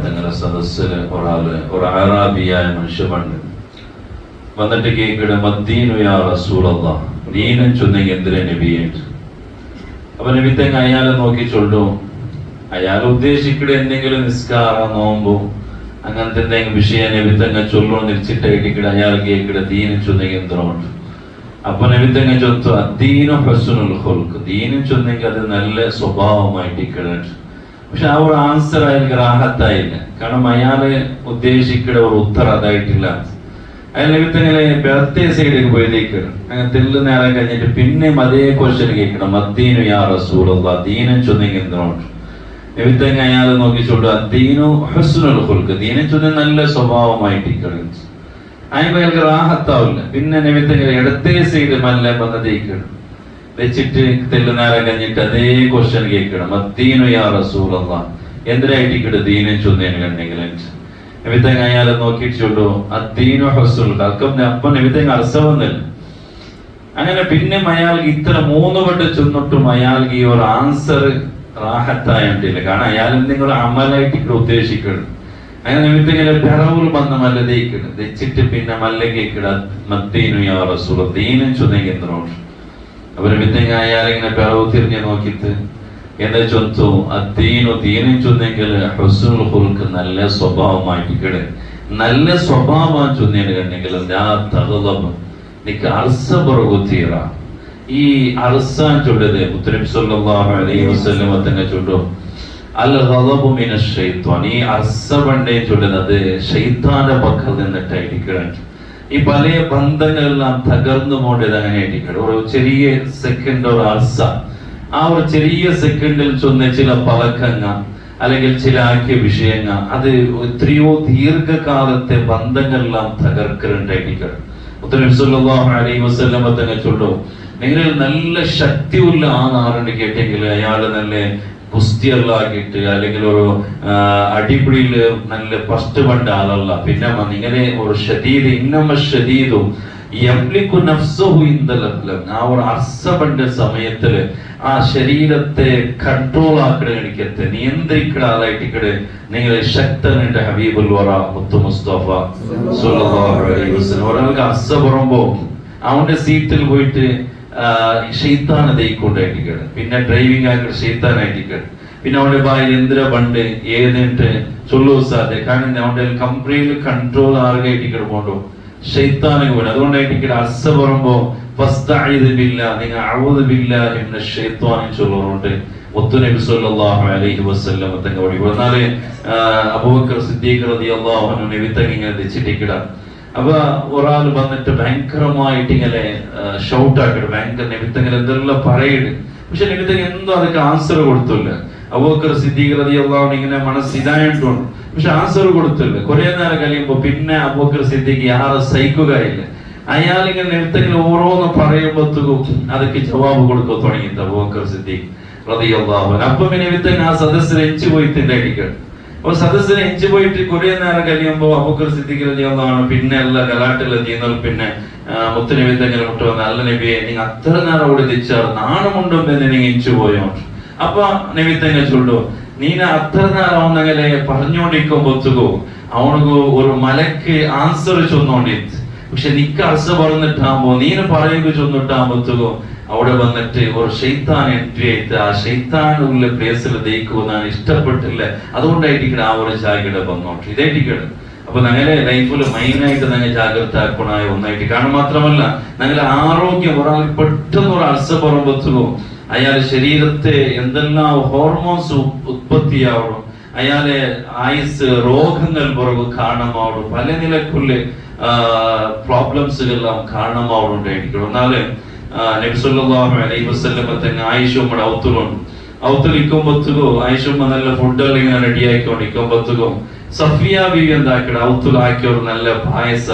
തങ്ങളുടെ സദസ്സിൽ ഒരു അറാബിയായ മനുഷ്യനുണ്ട്. വന്നിട്ട് കേൾക്കട മദ്ദീനു യാ റസൂലല്ലാഹ്, ദീനും ചൊന്നെങ്കിൽ എന്തിനാ നബിയെ? അപ്പൊ നബി തങ്ങ അയാളെ നോക്കി ചൊല്ലു, അയാൾ ഉദ്ദേശിക്കട എന്തെങ്കിലും നിസ്കാര നോമ്പോ അങ്ങനത്തെ എന്തെങ്കിലും വിഷയം നബി തങ്ങ ചൊല്ലു നിശ്ചിട്ടായിട്ടിക്കട അയാൾ കേൾക്കട ദീനും ചൊന്നെങ്കിൽ എന്തിനുണ്ട്. അപ്പൊ നബി തങ്ങ ചൊത്തു അദ്ദീനു ഹുസ്നുൽ ഖുൽഖ്, ദീനും ചൊന്നെങ്കിൽ അത് നല്ല സ്വഭാവമായിട്ടിക്കട. പക്ഷെ ആ ഒരു ആൻസർ അയാൾക്ക് റാഹത്തായില്ല. കാരണം അയാള് ഉദ്ദേശിക്കുന്ന ഒരു ഉത്തരം അതായിട്ടില്ല. അയാൾ നബിത്തങ്ങനെ ബർത്തേ സൈഡിലേക്ക് പോയതേക്കണം. അങ്ങനെ തെല്ല് നേരം കഴിഞ്ഞിട്ട് പിന്നെയും അതേ ക്വസ്റ്റ്യൻ കേൾക്കണം, മദ്ദീനു യാ റസൂലല്ലാഹ്, ദീനും ചൊന്നെങ്കിൽ എന്തിനുണ്ട്. നബിത്തങ്ങ അയാളെ നോക്കിച്ചോണ്ട് അദ്ദീനു ഹുസ്നുൽ ഖുൽഖ്, ദീനും ചൊന്നെ നല്ല സ്വഭാവമായിട്ടിക്കണം. അയാൾക്ക് റാഹത്താവില്ല. പിന്നെ നബിത്തങ്ങ ഇടത്തേ സൈഡ് മല്ല വന്നതേക്കണം വെച്ചിട്ട് തെല്ല് നേരം കഴിഞ്ഞിട്ട് അതേ ക്വസ്റ്റ്യൻ കേൾക്കണം, മദ്ദീനു യാ റസൂലല്ലാഹ്, എന്തിനായിട്ടിക്കട് ദീനും ചൊന്നേന് കണ്ടെങ്കിൽ. നബിത്തങ്ങ അയാളെ നോക്കിയിട്ടുള്ളൂ അദ്ദീനു ഹുസ്നുൽ ഖുൽഖ്. അപ്പൊ നബിത്തങ്ങ അർസവന്നില്ല. അങ്ങനെ പിന്നെ അയാൾക്ക് ഇത്ര 3 വട്ടം ചെന്നിട്ടും അയാൾക്ക് ഈ ഒരു ആൻസർ റാഹത്തായിട്ടില്ല. കാരണം അയാൾ എന്തെങ്കിലും അമലായിട്ട് ഇവിടെ ഉദ്ദേശിക്കണം. അങ്ങനെ നബിത്തങ്ങനെ പിറവുൽ വന്ന മല്ലതേക്കണം വെച്ചിട്ട് പിന്നെ മല്ല കേൾക്കട മദ്ദീനു യാ റസൂലല്ലാഹ്, ദീനും ചൊന്നെങ്കിൽ എന്തിനുണ്ട്. അപ്പൊ നബിത്തങ്ങ അയാളിങ്ങനെ പിറവ് തിരിഞ്ഞ് നോക്കിയിട്ട് എന്താ ചൊത്തു, അദ്ദീനു, ദീനും ചൊന്നെങ്കിൽ ഹുസ്നുൽ ഖുൽഖ്, നല്ല സ്വഭാവമായിട്ടിക്കടെ. നല്ല സ്വഭാവം ചൊന്നേന് കണ്ടെങ്കിൽ നിനക്ക് അർസബറുകുത്തീറ. ഈ അർസാൻ ചൊല്ലത് മുത്തനബി സല്ലല്ലാഹു അലൈഹി വസല്ലം തങ്ങൾ ചൊല്ലു അൽ ഗളബു മിനശ് ശൈത്വാൻ. ഈ അർസബണ്ടേ ചൊല്ലുന്നത് ശൈത്താന്റെ പക്കൽ നിന്നിട്ടായിരിക്കണം. ഈ പല ബന്ധങ്ങളെല്ലാം തകർന്നു പോണ്ടത് അങ്ങനെ ആയിരിക്കണം. ഒരു ചെറിയ സെക്കൻഡ് ഒരു അർസ, ആ ഒരു ചെറിയ സെക്കൻഡിൽ ചൊന്ന ചില പലക്കങ്ങ അല്ലെങ്കിൽ ചില ആക്കിയ വിഷയങ്ങൾ അത് എത്രയോ ദീർഘകാലത്തെ ബന്ധങ്ങളെല്ലാം തകർക്കലുണ്ടായിരിക്കണം. മുത്തനബി സല്ലല്ലാഹു അലൈഹി വസല്ലം തങ്ങൾ ചൊല്ലു, നിങ്ങൾ നല്ല ശക്തിയുള്ള ആളാണെന്ന് കേട്ടെങ്കിൽ അയാൾ നല്ല കുസ്തിയല്ലാക്കിയിട്ട് അല്ലെങ്കിൽ ഒരു അടിപിടിയില് നല്ല ഫസ്റ്റ് പണ്ട ആളല്ല. പിന്നെ ഇങ്ങനെ ഒരു ഷദീദ് ഇന്നമ ഷദീദും യംലികു നഫ്സഹു ഇൻദൽ അഖ്ലം. ആ ഒരു അർസബന്റെ സമയത്തില് ആ ശരീരത്തെ കൺട്രോൾ ആക്കണ നിയന്ത്രിക്കുന്ന ആളായിട്ടിക്കടെ നിങ്ങൾ ശക്തനുണ്ട്. ഹബീബുൽ വറ മുത്തു മുസ്തഫ സ്വല്ലല്ലാഹു അലൈഹി വസല്ലം ഒരാൾക്ക് അർസ പറയുമ്പോ അവന്റെ സീറ്റിൽ പോയിട്ട് ഷെയ്ത്താൻ ദയിക്കൊണ്ടായിട്ടിക്കട്. പിന്നെ ഡ്രൈവിംഗ് ആയിട്ട് ഷെയ്ത്താനായിട്ടിക്കട്. പിന്നെ അവന്റെ ബായിൽ എന്തിനാ പണ്ട് ഏതിട്ട് ചൊല്ലു സാധ്യ. കാരണം അവന്റെ കംപ്ലീറ്റ് കൺട്രോൾ ആറുകയായിട്ടിക്കട് പോണ്ടോ ഷെയ്ത്താനൊക്കെ പോലും. അതുകൊണ്ടായിട്ടിക്കട് അർസ പറയുമ്പോ ഫസ്തഈദ് ബില്ലാഹ്, നിങ്ങൾ അഊദു ബില്ലാഹി മിനശ് ശൈത്വാനി ചൊല്ലുന്നുണ്ട്. മുത്തുനബി സല്ലല്ലാഹു അലൈഹി വസല്ലം തങ്ങൾ വഴി. എന്നാല് അബൂബക്കർ സിദ്ദീഖ് റളിയല്ലാഹു അൻഹു നബി തങ്ങൾ ഇങ്ങനെ വെച്ചിട്ടിക്കട. അപ്പൊ ഒരാൾ വന്നിട്ട് ഭയങ്കരമായിട്ട് ഇങ്ങനെ ഷൗട്ട് ആക്കിയിട്ട് ഭയങ്കര നബിത്തങ്ങൾ എന്തെല്ലാം പറയിട്. പക്ഷെ നബിത്തങ്ങൾ എന്തോ അതൊക്കെ ആൻസർ കൊടുത്തില്ല. അബൂബക്കർ സിദ്ദീഖ് റളിയല്ലാഹു അൻഹു ഇങ്ങനെ മനസ്സിലായിട്ടുണ്ട്, പക്ഷെ ആൻസർ കൊടുത്തില്ല. കുറെ നേരം കഴിയുമ്പോ പിന്നെ അബൂബക്കർ സിദ്ദീഖ് യാറെ സഹിക്കുകയില്ല. അയാൾ ഇങ്ങനെ നബിത്തങ്ങൾ ഓരോന്ന് പറയുമ്പോഴത്തേക്കും അതൊക്കെ ജവാബ് കൊടുക്കാൻ തുടങ്ങി അബൂബക്കർ സിദ്ദീഖ് റളിയല്ലാഹു അൻഹു. അപ്പൊ നബിത്തങ്ങൾ ആ സദസ്സിൽ എഞ്ചു പോയിട്ടിണ്ടായിരിക്കും. അപ്പൊ സദസ്സിനെ എഞ്ചു പോയിട്ട് കുറെ നേരം കഴിയുമ്പോ അബൂബക്കർ സിദ്ദീഖ് റളിയല്ലാഹു അൻഹു പിന്നെ എല്ലാ ഗലാട്ടിലെത്തിയെന്നാൽ പിന്നെ മുത്തുനബി തങ്ങൾ മുട്ട് വന്ന അല്ല നബിയെ, നിങ്ങൾ അത്ര നേരം അവിടെ എത്തിച്ചാൽ നാണമുണ്ടും എന്ന് നിങ്ങൾ എഞ്ചു പോയോ. അപ്പൊ നബി തങ്ങൾ ചൊല്ലു, നീന അത്ര നേരം അവനങ്ങനെ പറഞ്ഞോണ്ടിരിക്കുമ്പോഴത്തേക്കോ അവനക്ക് ഒരു മലക്ക് ആൻസർ ചൊന്നോണ്ടിരുന്നു. പക്ഷെ നിക്ക് അർസ പറഞ്ഞിട്ടാകുമ്പോ നീന പറയുക ചൊന്നിട്ടാകുമ്പോഴത്തേക്കോ അവിടെ വന്നിട്ട് ഒരു ഷെയ്ത്താൻ എൻട്രി ആയിട്ട് ആ ഷെയ്ത്താനുള്ള പ്ലേസിൽ ദയിക്കുമെന്നാണ് ഇഷ്ടപ്പെട്ടില്ല. അതുകൊണ്ടായിരിക്കും ആ ഒരു ജാഗ്രത വന്നോട്ട് ഇതായിരിക്കണം. അപ്പൊ ഞങ്ങളെ ലൈഫിൽ മെയിനായിട്ട് ഞങ്ങൾ ജാഗ്രത ആക്കണായ ഒന്നായിട്ട് കാണാൻ മാത്രമല്ല ഞങ്ങളുടെ ആരോഗ്യം. ഒരാൾ പെട്ടെന്ന് ഒരു അർസ പറയുമ്പോഴത്തേക്കോ അയാൾ ശരീരത്തെ എന്തെല്ലാം ഹോർമോൺസ് ഉത്പത്തിയാവണം, അയാളെ ആയുസ് രോഗങ്ങൾ പുറകു കാരണമാവണം, പല നിലക്കുള്ള പ്രോബ്ലംസുകളെല്ലാം കാരണമാവുന്നുണ്ടായിരിക്കണം. എന്നാല് നബി സല്ലല്ലാഹു അലൈഹി വസല്ലം തന്നെ ആയിഷയുടെ ഔത്തുലിക്കുമ്പോഴത്തേക്കോ ആയിഷമ്മ നല്ല ഫുഡുകൾ ഇങ്ങനെ റെഡി ആക്കിക്കൊണ്ടിരിക്കുമ്പോഴത്തേക്കോ സഫിയ ബീവി എന്താക്കട ഔത്തുലാക്കിയ ഒരു നല്ല പായസ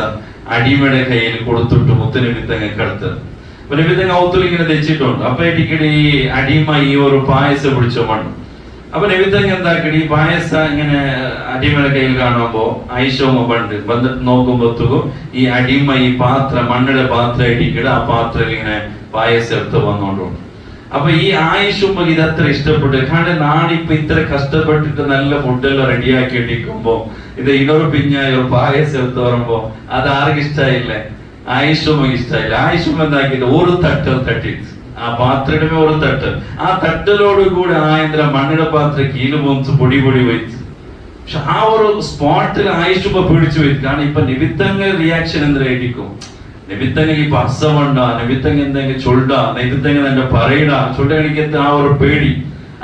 അടിമയുടെ കയ്യിൽ കൊടുത്തിട്ട് മുത്തുനബി തങ്ങൾക്ക് അടുത്തത്. അപ്പൊ നബി തങ്ങൾ ഔത്തുൽ ഇങ്ങനെ തെച്ചിട്ടുണ്ട്. അപ്പൊ ഇടിക്കടി ഈ അടിമ ഈ ഒരു പായസം പിടിച്ചോ മണ്ണ്. അപ്പൊ നബി തങ്ങൾ എന്താക്കടി ഈ പായസ ഇങ്ങനെ അടിമയുടെ കയ്യിൽ കാണുമ്പോ ആയിഷമ്മ വന്നിട്ട് നോക്കുമ്പോഴത്തേക്കും ഈ അടിമ ഈ പാത്രം മണ്ണിടെ പാത്രം ഇടിക്കട ആ പാത്രം ഇങ്ങനെ പായസം എടുത്ത് വന്നോണ്ടുണ്ട്. അപ്പൊ ഈ ആയിഷുമ്പോ ഇതത്ര ഇഷ്ടപ്പെട്ടു. കാരണം നാടിപ്പൊ ഇത്ര കഷ്ടപ്പെട്ടിട്ട് നല്ല ഫുഡെല്ലാം റെഡിയാക്കി ഇടിക്കുമ്പോ ഇത് ഇനൊരു പിഞ്ഞായ ഒരു പായസം എടുത്ത് പറയുമ്പോ അത് ആർക്കും ഇഷ്ടമായില്ലേ? ആയിഷുമ്പോ ഇഷ്ടമായില്ല. ആയിഷുമ്പോ എന്താക്കിട്ട് ഒരു തട്ടൽ തട്ടിട്ട് ആ പാത്രയുടെ ഒരു തട്ടൽ, ആ തട്ടലോട് കൂടെ ആയന്ദ്ര മണ്ണിടെ പാത്രം കീല് പോന്ന് പൊടി പൊടി വെച്ച്. പക്ഷെ ആ ഒരു സ്പോട്ടിൽ ആയിഷുമ്പോ പിടിച്ചു വെച്ച്. കാരണം ഇപ്പൊ നിമിത്തങ്ങൾ റിയാക്ഷൻ എന്തായിരിക്കും? നിമിത്തങ്ങൾ ഇപ്പൊ അസമുണ്ട, നിമിത്തങ്ങൾ എന്തെങ്കിലും ചൊല്ല, നിമിത്തങ്ങൾ എന്റെ പറയട ചൊല്ല, എനിക്ക് ആ ഒരു പേടി.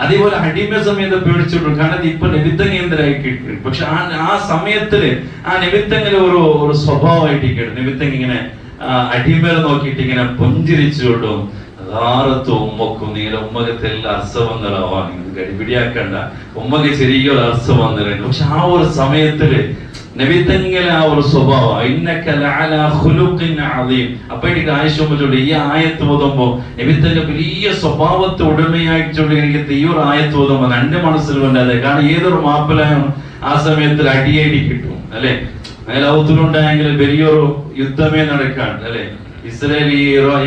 അതേപോലെ അടിമ സമയത്ത് പേടിച്ചിട്ടു. കാരണം ഇപ്പൊ നിമിത്തങ്ങൾ എന്തായിട്ട്. പക്ഷെ ആ സമയത്തില് ആ നിമിത്തങ്ങൾ ഒരു സ്വഭാവമായിട്ട് നിമിത്തങ്ങൾ ഇങ്ങനെ അടിമേൽ നോക്കിയിട്ട് ഇങ്ങനെ പുഞ്ചിരിച്ചുകൊണ്ടും ാറത്തും ഉമ്മക്കും നീല ഉമ്മകത്തെ എല്ലാ അർസവന്നലാവാൻ കടിപിടിയാക്കണ്ട, ഉമ്മക്ക് ചെറിയൊരു അർസം വന്നിട്ടുണ്ട്. പക്ഷെ ആ ഒരു സമയത്തില് നബിതങ്ങളെ ആ ഒരു സ്വഭാവം അപ്പൊ എനിക്ക് ആയിഷുമ്പോ ഈ ആയത്ത് ഓതുമ്പോ നബിതന്റെ വലിയ സ്വഭാവത്തെ ഉടമയായിട്ടുള്ള എനിക്ക് ഈ ഒരു ആയത്ത് ഓതുമ്പോ എന്റെ മനസ്സിൽ വേണ്ടത്. കാരണം ഏതൊരു മാപ്പിലായും ആ സമയത്തിൽ അടിയടി കിട്ടും അല്ലെ? ലൗത്തിലുണ്ടായെങ്കിൽ വലിയൊരു യുദ്ധമേ നടക്കാൻ അല്ലെ? ഇസ്രായേൽ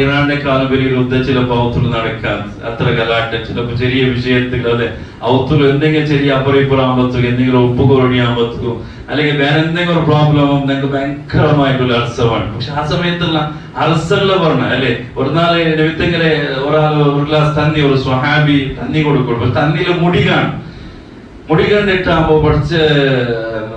ഇറാന്റെ കാലം വലിയൊരു യുദ്ധം ചിലപ്പോൾ ഔത്തുൽ നടക്കാൻ അത്ര കലാട്ടം, ചിലപ്പോ ചെറിയ വിഷയത്തിൽ അല്ലെ ഔത്തുൽ എന്തെങ്കിലും ചെറിയ അപ്പുറപ്പുറാകുമ്പോ എന്തെങ്കിലും ഉപ്പുകുറണിയാകുമ്പോ അല്ലെങ്കിൽ വേറെ എന്തെങ്കിലും ഒരു പ്രോബ്ലം നിങ്ങൾക്ക് ഭയങ്കരമായിട്ടുള്ള അർസമാണ്. പക്ഷെ ആ സമയത്തുള്ള അർസല്ല പറഞ്ഞ അല്ലെ? ഒരു നാളെ നബിത്തങ്ങളെ ഒരാൾ ഒരു ഗ്ലാസ് തന്നി, ഒരു സ്വഹാബി തന്നി കൊടുക്കും. തന്നില് മുടി കണ്ടിട്ടാകുമ്പോ പഠിച്ച്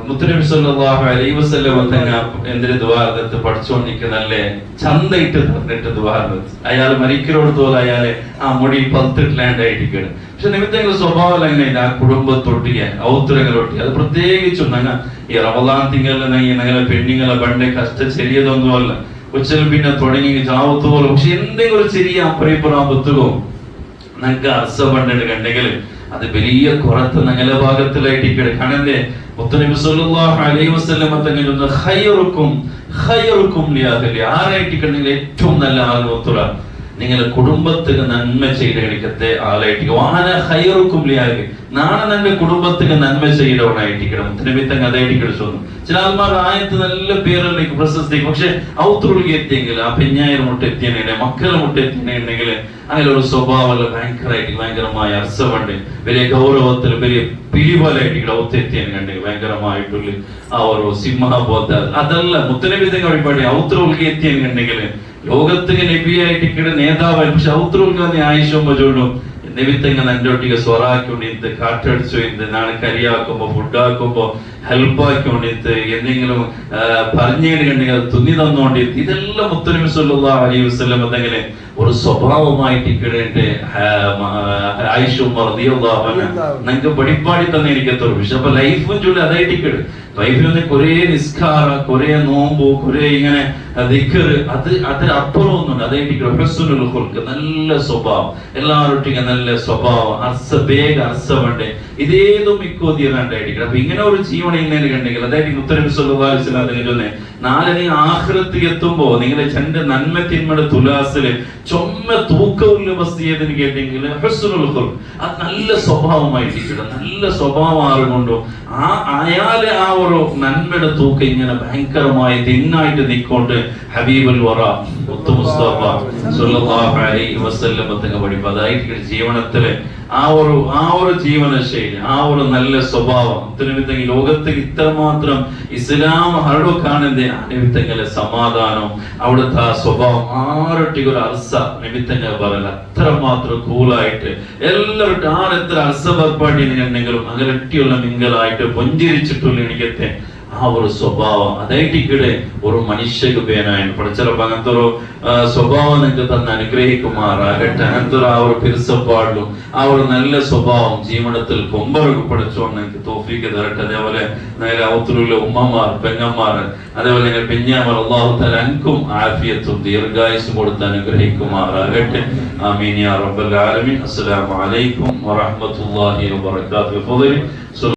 മുത്തനബി സല്ലല്ലാഹു അലൈഹി വസല്ലം തങ്ങ എന്തിന് ദുആർദത്ത് പഠിച്ചോണ്ടിരിക്കുന്നല്ലേ ചന്തയിട്ട് പറഞ്ഞിട്ട് ദുആർദത്ത് അയാൾ മരിക്കലോടത്തോളം അയാളെ ആ മുടി പത്തിട്ടില്ലാണ്ടായിരിക്കണം. പക്ഷെ നിമിത്തങ്ങൾ സ്വഭാവം എങ്ങനെ ആ കുടുംബത്തൊട്ടിയ ഔത്തരങ്ങളൊട്ടി അത് പ്രത്യേകിച്ചും ഞങ്ങൾ ഈ റമദാൻ തിങ്കളിൽ ഞങ്ങളെ പെണ്ണുങ്ങളെ പണ്ടേ കഷ്ട ചെറിയതൊന്നുമല്ല. ഉച്ചൽ പിന്നെ തുടങ്ങി ചാവത്തോളം. പക്ഷെ എന്തെങ്കിലും ഒരു ചെറിയ അപ്പറിപ്പുറാമ്പത്തുകോ ഞങ്ങൾക്ക് അർസ പണ്ടിട്ട് കണ്ടെങ്കിൽ അത് വലിയ കുറത്ത് ഞങ്ങളുടെ ഭാഗത്തിലായിട്ട് കാണണ്ടേ? മുത്തനബി സല്ലല്ലാഹു അലൈഹി വസല്ലം തങ്ങൾ ഖൈറുക്കും ലിഅഹ്ലി ആരായിട്ട് കണ്ടെങ്കിൽ ഏറ്റവും നല്ല ആളുത്തുറ നിങ്ങൾ കുടുംബത്തിന് നന്മ ചെയ്ത് കഴിക്കത്തെ ആളായിട്ട് വാന ഖൈറുക്കും ലിഅഹ്ലി നാളെ നിന്റെ കുടുംബത്തിന് നന്മ ചെയ്തവനായിട്ടിരിക്കണം. മുത്തനബി തങ്ങൾ അതായിട്ട് കിടന്നു. ചില ആൾമാർ ആയത്ത് നല്ല പേരിലേക്ക് പ്രശസ്തി. പക്ഷെ ഔത്തുറുകി എത്തിയെങ്കിൽ ആ പെഞ്ഞായിരം മുട്ട എത്തിയെന്നെ മക്കളെ മുട്ട എത്തിയെന്നുണ്ടെങ്കിൽ അങ്ങനെ ഒരു സ്വഭാവം ഭയങ്കരമായിട്ട് ഭയങ്കരമായ അർസമുണ്ട്. വലിയ ഗൗരവത്തിൽ വലിയ പിരിവലായിട്ട് ഔത്തെത്തിയാൻ കണ്ടെങ്കിൽ ഭയങ്കരമായിട്ടുള്ള ആ ഒരു സിംഹബോധ അതല്ല മുത്തനബി തങ്ങൾ വഴിപാടി ഔത്തുറുകി എത്തിയാൻ കണ്ടെങ്കിൽ ലോകത്തിന് നബിയായിട്ട് നേതാവായി. പക്ഷെ ഔത്തുറുകി ആയിഷുമ്പോ ചൂടും നിമിത്തങ്ങൾ എൻ്റെ ഒട്ടിಗೆ സ്വറാക്കൊണ്ടിട്ട് കാറ്റടിച്ചു നാളെ കരിയാക്കുമ്പോ ഫുഡാക്കുമ്പോ ഹെൽപ്പാക്കൊണ്ടിട്ട് എന്തെങ്കിലും പറഞ്ഞതിന് കണ്ടെങ്കിൽ അത് തുന്നി തന്നോണ്ടിട്ട് ഇതെല്ലാം മുത്തനബി സല്ലല്ലാഹു അലൈഹി വസല്ലം തങ്ങളെ ഒരു സ്വഭാവമായിട്ട് ഇക്കിടേണ്ട ആയിഷ ഉമ്മ റളിയല്ലാഹു അൻഹ ഞങ്ങൾക്ക് പഠിപ്പാടി തന്നെ എനിക്കത്തൊരു വിഷയം. അപ്പൊ ലൈഫും ചൊല്ലി അതായിട്ട് ഇക്കിട് ലൈഫിൽ കുറെ നിസ്കാര, കുറെ നോമ്പ്, കുറെ ഇങ്ങനെ ദിക്ർ അതിന് അപ്പുറം ഒന്നുണ്ട്. അതായിട്ട് ഹുസ്നുൽ ഖുൽഖ് നല്ല സ്വഭാവം, എല്ലാവരുടെ നല്ല സ്വഭാവം, വേഗ അർസമുണ്ട്. ഇതേതും മിക്കോതിയാണ്ടായിരിക്കും. അപ്പൊ ഇങ്ങനെ ഒരു ജീവൻ ഇങ്ങനെ കണ്ടെങ്കിൽ അതായത് മുത്തനബി സല്ലല്ലാഹു അലൈഹി വസല്ലം തന്നെ നാളെ നീ ആഖിറത്തിൽ എത്തുമ്പോ നിങ്ങളെ ചന്റെ നന്മ തിന്മയുടെ തുലാസില് ചൊമ്മ തൂക്കവുള്ള വസ്തിയതിന് കേട്ടെങ്കിൽ ഹുസ്നുൽ ഖുൽഖ് അത് നല്ല സ്വഭാവമായിരിക്കണം. നല്ല സ്വഭാവം ആറുകൊണ്ടോ അയാളെ ആ ഒരു നന്മയുടെ തൂക്കം ഇങ്ങനെ ഭയങ്കരമായി തിന്നായിട്ട് നിക്കൊണ്ട് ഹബീബുൽ വറ മുത്തു മുസ്തഫ സല്ലല്ലാഹു അലൈഹി വസല്ലം തങ്ങൾ പഠിപ്പ് അതായിരിക്കും ജീവനത്തില് ആ ഒരു ജീവന ശൈലി, ആ ഒരു നല്ല സ്വഭാവം. നിമിത്തങ്ങൾ ലോകത്തിൽ ഇത്രമാത്രം ഇസ്ലാം ഹരടോ കാണുന്ന നിമിത്തങ്ങളെ സമാധാനം അവിടുത്തെ ആ സ്വഭാവം ആരൊട്ടിക്ക് ഒരു അർസ നിമിത്തങ്ങൾ പറയല അത്രമാത്രം കൂളായിട്ട് എല്ലാവരും ആരെത്ര അർസ പർപ്പാടിയെങ്കിലും അകലട്ടിയുള്ള മിങ്കലായിട്ട് പൊഞ്ചിരിച്ചിട്ടുള്ള എനിക്കത്തെ ആ ഒരു സ്വഭാവം അതായിട്ടിടെ ഒരു മനുഷ്യക്ക് പേനായിട്ട് പഠിച്ചപ്പോ അങ്ങനത്തെ ഒരു സ്വഭാവം നിങ്ങൾക്ക് തന്നെ അനുഗ്രഹിക്കുമാറാകട്ടെ. അങ്ങനത്തെ ഒരു ആ ഒരു പെരുസപ്പാടിലും ആ ഒരു നല്ല സ്വഭാവം ജീവിതത്തിൽ കൊമ്പറക്ക് പഠിച്ചോണ്ട് എനിക്ക് തോഫീക്ക് തരട്ടെ. അതേപോലെ നേരെ ഔത്തുള്ള ഉമ്മമാർ, പെങ്ങന്മാർ, അതേപോലെ പെഞ്ഞാമർ അല്ലാഹു തആല അൻകും ആഫിയത്തും ദീർഘായുസ്സും കൊടുത്ത് അനുഗ്രഹിക്കുമാറാകട്ടെ. ആമീൻ യാ റബ്ബൽ ആലമീൻ. അസ്സലാമു അലൈക്കും വറഹ്മത്തുള്ളാഹി വബറകാതുഹു.